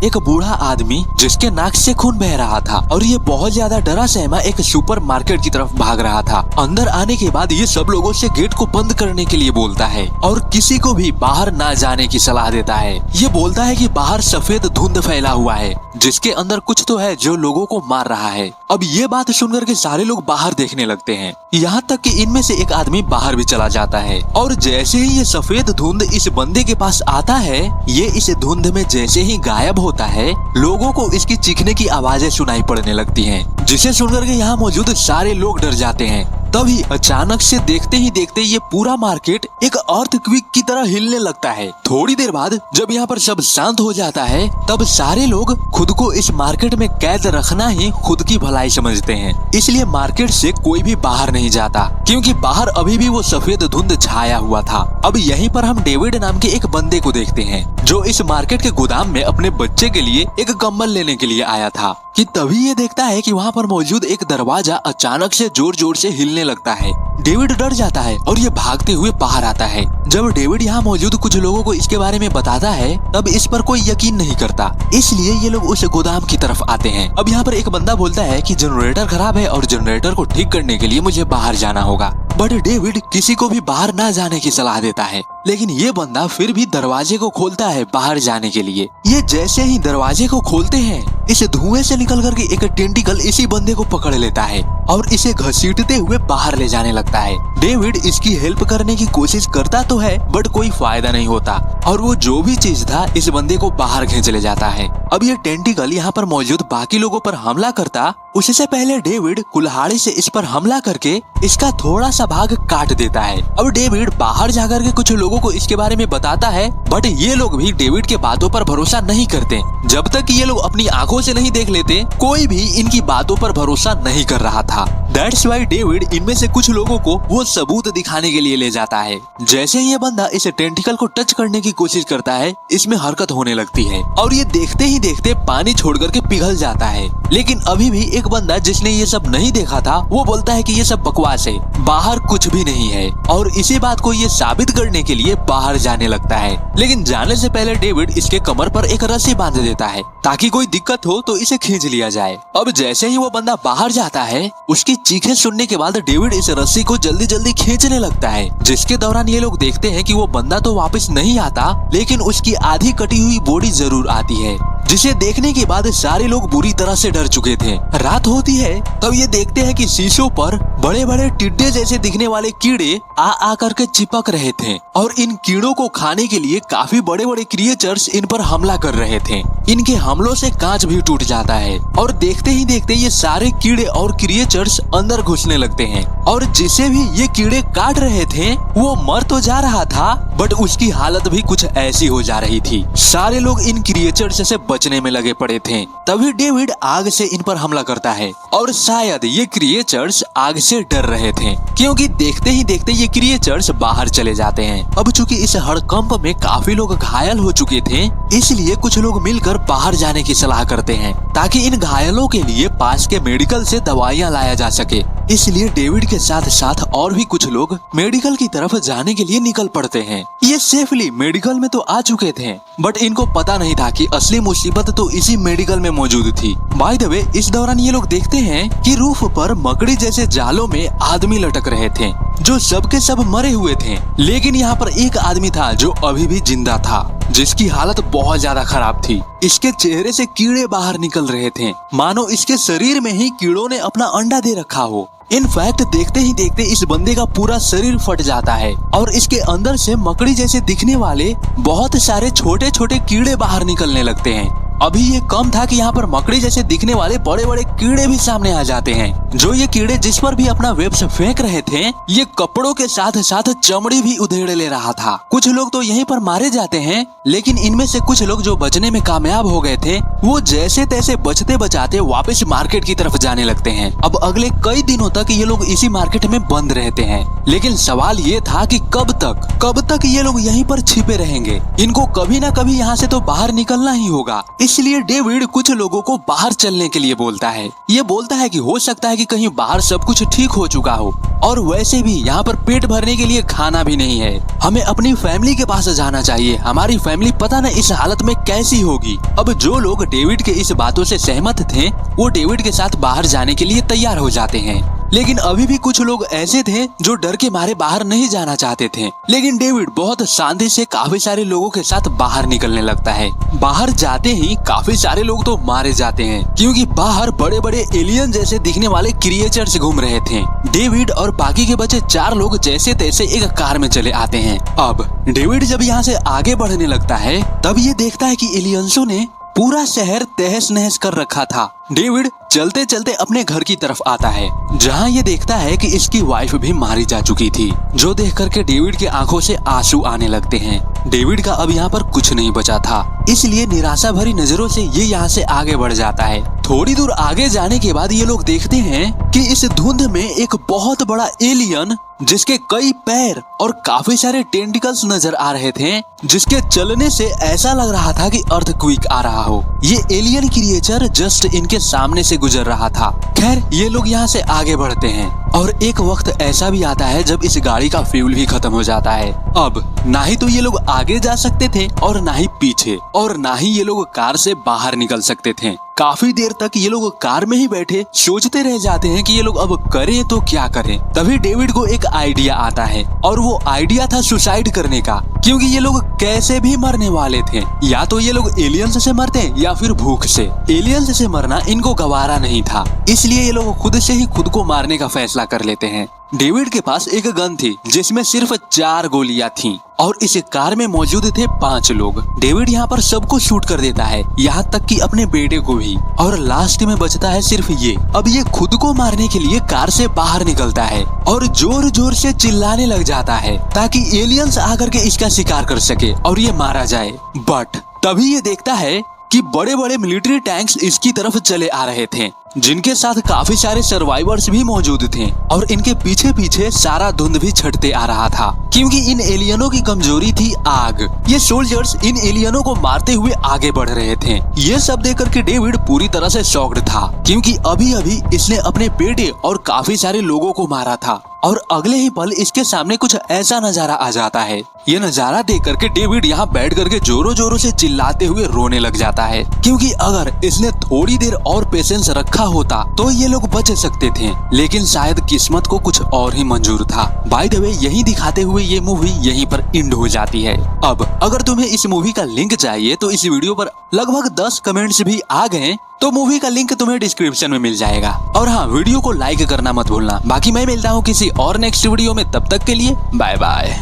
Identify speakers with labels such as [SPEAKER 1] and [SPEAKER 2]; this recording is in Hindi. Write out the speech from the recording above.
[SPEAKER 1] एक बूढ़ा आदमी जिसके नाक से खून बह रहा था और ये बहुत ज्यादा डरा सहमा एक सुपर मार्केट की तरफ भाग रहा था। अंदर आने के बाद ये सब लोगों से गेट को बंद करने के लिए बोलता है और किसी को भी बाहर ना जाने की सलाह देता है। ये बोलता है कि बाहर सफेद धुंध फैला हुआ है जिसके अंदर कुछ तो है जो लोगों को मार रहा है। अब ये बात सुनकर के सारे लोग बाहर देखने लगते हैं, यहाँ तक कि इनमें से एक आदमी बाहर भी चला जाता है। और जैसे ही ये सफेद धुंध इस बंदे के पास आता है, ये इस धुंध में जैसे ही गायब होता है, लोगों को इसकी चीखने की आवाजें सुनाई पड़ने लगती हैं, जिसे सुनकर के यहाँ मौजूद सारे लोग डर जाते हैं। तभी अचानक से देखते ही देखते ये पूरा मार्केट एक अर्थक्वेक की तरह हिलने लगता है। थोड़ी देर बाद जब यहाँ पर सब शांत हो जाता है, तब सारे लोग खुद को इस मार्केट में कैद रखना ही खुद की भलाई समझते हैं। इसलिए मार्केट से कोई भी बाहर नहीं जाता, क्योंकि बाहर अभी भी वो सफेद धुंध छाया हुआ था। अब यहीं पर हम डेविड नाम के एक बंदे को देखते हैं जो इस मार्केट के गोदाम में अपने बच्चे के लिए एक कंबल लेने के लिए आया था कि तभी ये देखता है कि वहाँ पर मौजूद एक दरवाजा अचानक से जोर जोर से हिलने लगता है। डेविड डर जाता है और ये भागते हुए बाहर आता है। जब डेविड यहाँ मौजूद कुछ लोगों को इसके बारे में बताता है, तब इस पर कोई यकीन नहीं करता, इसलिए ये लोग उस गोदाम की तरफ आते हैं। अब यहाँ पर एक बंदा बोलता है कि जनरेटर खराब है और जनरेटर को ठीक करने के लिए मुझे बाहर जाना होगा। बट डेविड किसी को भी बाहर ना जाने की सलाह देता है, लेकिन ये बंदा फिर भी दरवाजे को खोलता है बाहर जाने के लिए। ये जैसे ही दरवाजे को खोलते हैं, इस धुएं से निकल करके एक टेंटिकल इसी बंदे को पकड़ लेता है और इसे घसीटते हुए बाहर ले जाने लगता है। डेविड इसकी हेल्प करने की कोशिश करता तो है, बट कोई फायदा नहीं होता और वो जो भी चीज था इस बंदे को बाहर खींच ले जाता है। अब ये टेंटिकल यहाँ पर मौजूद बाकी लोगों पर हमला करता, उससे पहले डेविड कुल्हाड़ी से इस पर हमला करके इसका थोड़ा सा भाग काट देता है। अब डेविड बाहर जाकर के कुछ लोगों को इसके बारे में बताता है, बट ये लोग भी डेविड के बातों पर भरोसा नहीं करते। जब तक ये लोग अपनी आंखों से नहीं देख लेते, कोई भी इनकी बातों पर भरोसा नहीं कर रहा था। That's why डेविड इनमें से कुछ लोगों को वो सबूत दिखाने के लिए ले जाता है। जैसे ये बंदा इस टेंटिकल को टच करने की कोशिश करता है, इसमें हरकत होने लगती है और ये देखते ही देखते पानी छोड़ करके पिघल जाता है। लेकिन अभी भी एक बंदा जिसने ये सब नहीं देखा था, वो बोलता है कि ये सब बकवास है, बाहर कुछ भी नहीं है, और इसी बात को ये साबित करने के लिए बाहर जाने लगता है। लेकिन जाने से पहले डेविड इसके कमर पर एक रस्सी बांध देता है ताकि कोई दिक्कत हो तो इसे खींच लिया जाए। अब जैसे ही वो बंदा बाहर जाता है, उसकी चीखें सुनने के बाद डेविड इस रस्सी को जल्दी जल्दी खींचने लगता है, जिसके दौरान ये लोग देखते हैं कि वो बंदा तो वापस नहीं आता, लेकिन उसकी आधी कटी हुई बॉडी जरूर आती है, जिसे देखने के बाद सारे लोग बुरी तरह से डर चुके थे। रात होती है, तब ये देखते हैं कि शीशों पर बड़े बड़े टिड्डे जैसे दिखने वाले कीड़े आ करके चिपक रहे थे और इन कीड़ों को खाने के लिए काफी बड़े बड़े क्रिएचर्स इन पर हमला कर रहे थे। इनके हमलों से कांच भी टूट जाता है और देखते ही देखते ये सारे कीड़े और क्रिएचर्स अंदर घुसने लगते हैं और जिसे भी ये कीड़े काट रहे थे वो मर तो जा रहा था, बट उसकी हालत भी कुछ ऐसी हो जा रही थी। सारे लोग इन क्रिएचर्स से बचने में लगे पड़े थे। तभी डेविड आग से इन पर हमला करता है और शायद ये क्रिएचर्स आग से डर रहे थे, क्योंकि देखते ही देखते ये क्रिएचर्स बाहर चले जाते हैं। अब चूंकि इस हड़कंप में काफी लोग घायल हो चुके थे, इसलिए कुछ लोग मिलकर बाहर जाने की सलाह करते हैं ताकि इन घायलों के लिए पास के मेडिकल से दवाइयां लाया जा सके। इसलिए डेविड के साथ साथ और भी कुछ लोग मेडिकल की तरफ जाने के लिए निकल पड़ते हैं। ये सेफली मेडिकल में तो आ चुके थे, बट इनको पता नहीं था कि असली मुसीबत तो इसी मेडिकल में मौजूद थी। बाय द वे, इस दौरान ये लोग देखते हैं कि रूफ पर मकड़ी जैसे जालों में आदमी लटक रहे थे जो सबके सब मरे हुए थे, लेकिन यहाँ पर एक आदमी था जो अभी भी जिंदा था, जिसकी हालत बहुत ज्यादा खराब थी। इसके चेहरे से कीड़े बाहर निकल रहे थे, मानो इसके शरीर में ही कीड़ों ने अपना अंडा दे रखा हो। इनफैक्ट देखते ही देखते इस बंदे का पूरा शरीर फट जाता है और इसके अंदर से मकड़ी जैसे दिखने वाले बहुत सारे छोटे छोटे कीड़े बाहर निकलने लगते हैं। अभी ये कम था कि यहाँ पर मकड़ी जैसे दिखने वाले बड़े बड़े कीड़े भी सामने आ जाते हैं। जो ये कीड़े जिस पर भी अपना वेब्स फेंक रहे थे, ये कपड़ों के साथ साथ चमड़ी भी उधेड़ ले रहा था। कुछ लोग तो यहीं पर मारे जाते हैं, लेकिन इनमें से कुछ लोग जो बचने में कामयाब हो गए थे, वो जैसे तैसे बचते बचाते वापस मार्केट की तरफ जाने लगते हैं। अब अगले कई दिनों तक ये लोग इसी मार्केट में बंद रहते हैं, लेकिन सवाल ये था कि कब तक ये लोग यहीं पर छिपे रहेंगे। इनको कभी ना कभी यहाँ से तो बाहर निकलना ही होगा। इसलिए डेविड कुछ लोगों को बाहर चलने के लिए बोलता है। ये बोलता है कि हो सकता है कि कहीं बाहर सब कुछ ठीक हो चुका हो, और वैसे भी यहाँ पर पेट भरने के लिए खाना भी नहीं है। हमें अपनी फैमिली के पास जाना चाहिए, हमारी फैमिली पता न इस हालत में कैसी होगी। अब जो लोग डेविड के इस बातों से सहमत थे वो डेविड के साथ बाहर जाने के लिए तैयार हो जाते हैं। लेकिन अभी भी कुछ लोग ऐसे थे जो डर के मारे बाहर नहीं जाना चाहते थे। लेकिन डेविड बहुत शांति से काफी सारे लोगों के साथ बाहर निकलने लगता है। बाहर जाते ही काफी सारे लोग तो मारे जाते हैं क्योंकि बाहर बड़े बड़े एलियन जैसे दिखने वाले क्रिएचर्स घूम रहे थे। डेविड और बाकी के बचे 4 लोग जैसे तैसे एक कार में चले आते हैं। अब डेविड जब यहाँ से आगे बढ़ने लगता है तब ये देखता है कि एलियंसों ने पूरा शहर तहस नहस कर रखा था। डेविड चलते चलते अपने घर की तरफ आता है जहाँ ये देखता है कि इसकी वाइफ भी मारी जा चुकी थी, जो देख करके डेविड की आंखों से आंसू आने लगते हैं। डेविड का अब यहाँ पर कुछ नहीं बचा था, इसलिए निराशा भरी नजरों से ये यहाँ से आगे बढ़ जाता है। थोड़ी दूर आगे जाने के बाद ये लोग देखते हैं कि इस धुंध में एक बहुत बड़ा एलियन जिसके कई पैर और काफी सारे टेंटिकल्स नजर आ रहे थे, जिसके चलने से ऐसा लग रहा था कि अर्थक्वेक आ रहा हो। ये एलियन क्रिएचर जस्ट इनके सामने से गुजर रहा था। खैर ये लोग यहाँ से आगे बढ़ते हैं और एक वक्त ऐसा भी आता है जब इस गाड़ी का फ्यूल भी खत्म हो जाता है। अब ना ही तो ये लोग आगे जा सकते थे और ना ही पीछे, और ना ही ये लोग कार से बाहर निकल सकते थे। काफी देर तक ये लोग कार में ही बैठे सोचते रह जाते हैं कि ये लोग अब करें तो क्या करें। तभी डेविड को एक आइडिया आता है और वो आइडिया था सुसाइड करने का, क्योंकि ये लोग कैसे भी मरने वाले थे। या तो ये लोग एलियंस से मरते या फिर भूख से। एलियंस से मरना इनको गवारा नहीं था, इसलिए ये लोग खुद से ही खुद को मारने का फैसला कर लेते हैं। डेविड के पास एक गन थी जिसमें सिर्फ 4 गोलियां थीं और इस कार में मौजूद थे 5 लोग। डेविड यहाँ पर सबको शूट कर देता है, यहाँ तक कि अपने बेटे को भी, और लास्ट में बचता है सिर्फ ये। अब ये खुद को मारने के लिए कार से बाहर निकलता है और जोर जोर से चिल्लाने लग जाता है ताकि एलियंस आकर के इसका शिकार कर सके और ये मारा जाए। बट तभी ये देखता है कि बड़े बड़े मिलिट्री टैंक्स इसकी तरफ चले आ रहे थे, जिनके साथ काफी सारे सर्वाइवर्स भी मौजूद थे और इनके पीछे पीछे सारा धुंध भी छटते आ रहा था, क्योंकि इन एलियनों की कमजोरी थी आग। ये सोल्जर्स इन एलियनों को मारते हुए आगे बढ़ रहे थे। ये सब देख करके डेविड पूरी तरह से शॉक्ड था, क्योंकि अभी अभी इसने अपने बेटे और काफी सारे लोगों को मारा था और अगले ही पल इसके सामने कुछ ऐसा नजारा आ जाता है। ये नजारा देख करके डेविड यहाँ बैठ करके जोरों जोरों से चिल्लाते हुए रोने लग जाता है, क्योंकि अगर इसने थोड़ी देर और पेशेंस रखा होता तो ये लोग बच सकते थे, लेकिन शायद किस्मत को कुछ और ही मंजूर था। बाय द वे यही दिखाते हुए ये मूवी यहीं पर एंड हो जाती है। अब अगर तुम्हें इस मूवी का लिंक चाहिए तो इस वीडियो पर लगभग 10 कमेंट्स भी आ गए, तो मूवी का लिंक तुम्हें डिस्क्रिप्शन में मिल जाएगा। और हाँ, वीडियो को लाइक करना मत भूलना। बाकी मैं मिलता हूँ किसी और नेक्स्ट वीडियो में, तब तक के लिए बाय बाय।